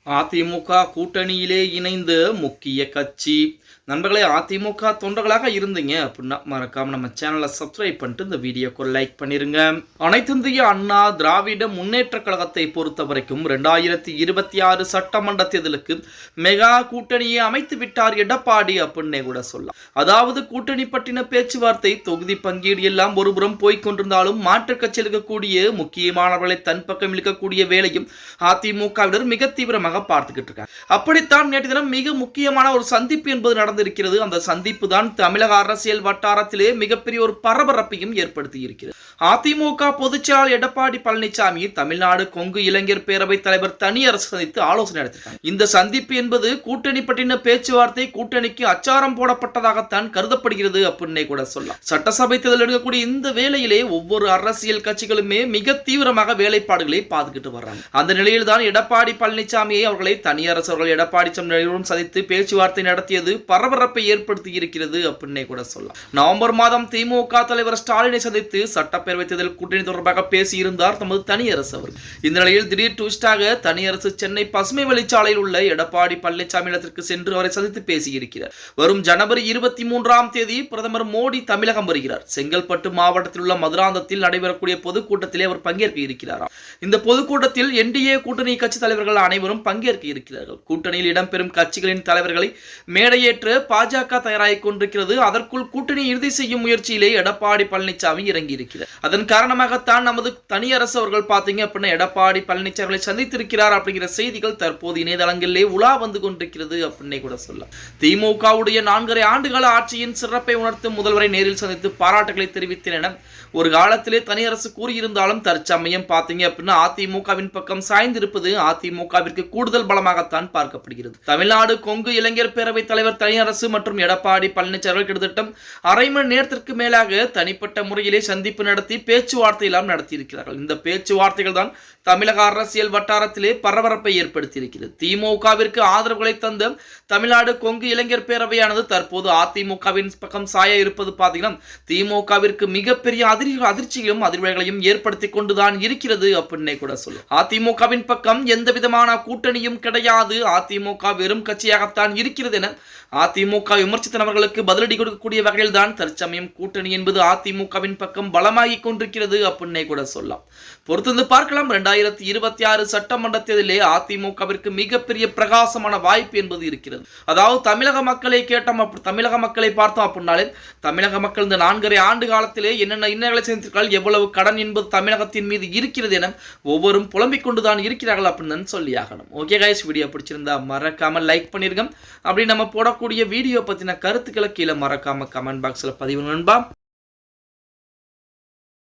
அதிமுக கூட்டணியிலே இணைந்த முக்கிய கட்சி. நண்பர்களே, அதிமுக தொண்டர்களாக இருந்தீங்க அப்படின்னா மறக்காம நம்ம சேனலை சப்ஸ்கிரைப் பண்ணிட்டு இந்த வீடியோக்கு லைக் பண்ணிருங்க. அனைத்திந்திய அண்ணா திராவிட முன்னேற்ற கழகத்தை பொறுத்த வரைக்கும் 2026 சட்டமன்ற தேர்தலுக்கு மெகா கூட்டணியை அமைத்து விட்டார் எடப்பாடி அப்படின்னே கூட சொல்லலாம். அதாவது கூட்டணி பற்றின பேச்சுவார்த்தை, தொகுதி பங்கீடு எல்லாம் ஒருபுறம் போய்கொண்டிருந்தாலும் மாற்றுக் கட்சியில் இருக்கக்கூடிய முக்கியமானவர்களை தன் பக்கம் இழுக்கக்கூடிய வேலையும் அதிமுகவினர் மிக தீவிரமாக பார்த்துக்கிட்டு இருக்காங்க. அப்படித்தான் நேற்று தினம் மிக முக்கியமான ஒரு சந்திப்பு என்பது நடந்திருக்கிறது. அந்த சந்திப்பு தான் தமிழக அரசியல் வட்டாரத்திலே மிகப்பெரிய ஒரு பரபரப்பையும் ஏற்படுத்தி இருக்கிறது. அதிமுக பொதுச்செயலாளர் எடப்பாடி பழனிசாமி தமிழ்நாடு கொங்கு இளைஞர் பேரவை தலைவர் தனியரசு சந்தித்து ஆலோசனை நடத்தினார். இந்த சந்திப்பு என்பது கூட்டணி பற்றின பேச்சுவார்த்தை, கூட்டணிக்கு அச்சாரம் போடப்பட்டதாகத்தான் கருதப்படுகிறது அப்படின்னே கூட சொல்லலாம். சட்டசபை தேர்தல் எடுக்கக்கூடிய இந்த வேளையிலே ஒவ்வொரு அரசியல் கட்சிகளுமே மிக தீவிரமாக வேலைப்பாடுகளை பார்த்துக்கிட்டு வர்றாங்க. அந்த நிலையில் தான் எடப்பாடி பழனிசாமியை அவர்களை தனியரசு அவர்கள் எடப்பாடி சாமியுடன் சந்தித்து பேச்சுவார்த்தை நடத்தியது பரபரப்பை ஏற்படுத்தி இருக்கிறது அப்படின்னே கூட சொல்லலாம். நவம்பர் மாதம் திமுக தலைவர் ஸ்டாலினை சந்தித்து சட்டப்பேரவை தேர்தல் கூட்டணி தொடர்பாக பேசியிருந்தார் தமது தனியரசு அவர்கள். இந்த நிலையில் திடீர் ட்விஸ்டாக தனியரசு சென்னை பசுமை வழிச்சாலையில் உள்ள எடப்பாடி பழனிசாமி இடத்திற்கு சென்று அவரை சந்தித்து பேசியிருக்கிறார். வரும் ஜனவரி 23ஆம் தேதி பிரதமர் மோடி தமிழகம் வருகிறார். செங்கல்பட்டு மாவட்டத்தில் உள்ள மதுராந்தத்தில் நடைபெறக்கூடிய பொதுக்கூட்டத்திலே அவர் பங்கேற்க இருக்கிறார். இந்த பொதுக்கூட்டத்தில் என்டிஏ கூட்டணி கட்சி தலைவர்கள் அனைவரும் பங்கேற்க இருக்கிறார்கள். கூட்டணியில் இடம்பெறும் கட்சிகளின் தலைவர்களை மேடையேற்ற பாஜக தயாராகிக் கொண்டிருக்கிறது. அதற்குள் கூட்டணி இறுதி செய்யும் முயற்சியிலே எடப்பாடி பழனிசாமி இறங்கி இருக்கிறார். அதன் காரணமாகத்தான் நமது தனியரசு அவர்கள் பாத்தீங்க அப்படின்னா எடப்பாடி பழனிசாமியை சந்தித்திருக்கிறார் அப்படிங்கிற செய்திகள் தற்போது இணையதளங்களிலே உலா வந்து கொண்டிருக்கிறது அப்படின்னே கூட சொல்லலாம். திமுகவுடைய 4.5 ஆண்டுகால ஆட்சியின் சிறப்பை உணர்த்தும் முதல்வரை நேரில் சந்தித்து பாராட்டுகளை தெரிவித்தேன் என ஒரு காலத்திலே தனியரசு கூறியிருந்தாலும் தற்சமயம் பாத்தீங்க அப்படின்னா அதிமுகவின் பக்கம் சாய்ந்திருப்பது அதிமுகவிற்கு கூடுதல் பலமாகத்தான் பார்க்கப்படுகிறது. தமிழ்நாடு கொங்கு இளைஞர் பேரவை தலைவர் தனியரசு மற்றும் எடப்பாடி பழனிசாமி கிட்டத்தட்ட அரை மணி நேரத்திற்கு மேலாக தனிப்பட்ட முறையிலே சந்திப்பு நடத்தி பேச்சுவார்த்தை எல்லாம் நடத்தியிருக்கிறார்கள். இந்த பேச்சுவார்த்தைகள் தான் தமிழக அரசியல் வட்டாரத்திலே பரபரப்பை ஏற்படுத்தி இருக்கிறது. திமுகவிற்கு ஆதரவுகளை தந்த தமிழ்நாடு கொங்கு இளைஞர் பேரவையானது தற்போது அதிமுகவின் பக்கம் சாய இருப்பது பாத்தீங்கன்னா திமுகவிற்கு மிகப்பெரிய அதிர்ச்சிகளையும் அதிர்வலைகளையும் ஏற்படுத்தி கொண்டுதான் இருக்கிறது அப்படின்னே கூட சொல்லும். அதிமுகவின் பக்கம் எந்த விதமான கூட்டணியும் கிடையாது, அதிமுக வெறும் கட்சியாகத்தான் இருக்கிறது என அதிமுக விமர்சித்தவர்களுக்கு பதிலடி கொடுக்கக்கூடிய வகையில் தான் தற்சமயம் கூட்டணி என்பது அதிமுகவின் பக்கம் பலமாகி கொண்டிருக்கிறது அப்படின்னே கூட சொல்லலாம். பொறுத்திருந்து பார்க்கலாம். 2026 சட்டமன்ற தேர்தலிலே அதிமுகவிற்கு மிகப்பெரிய பிரகாசமான வாய்ப்பு என்பது இருக்கிறது. அதாவது தமிழக மக்களை கேட்டோம், தமிழக மக்களை பார்த்தோம் அப்படின்னாலே தமிழக மக்கள் இந்த 4.5 ஆண்டு காலத்திலே என்னென்ன இன்னல்களை செஞ்சிருக்கிறார்கள், எவ்வளவு கடன் என்பது தமிழகத்தின் மீது இருக்கிறது என ஒவ்வொரும் புலம்பிக் கொண்டுதான் இருக்கிறார்கள் அப்படின்னு சொல்லி ஆகணும். ஓகே கைஸ், வீடியோ பிடிச்சிருந்தா மறக்காம லைக் பண்ணிருங்க. அப்படி நம்ம போடக்கூடிய வீடியோ பத்தின கருத்துக்களை கீழே மறக்காம கமெண்ட் பாக்ஸ்ல பதிவு நண்பா.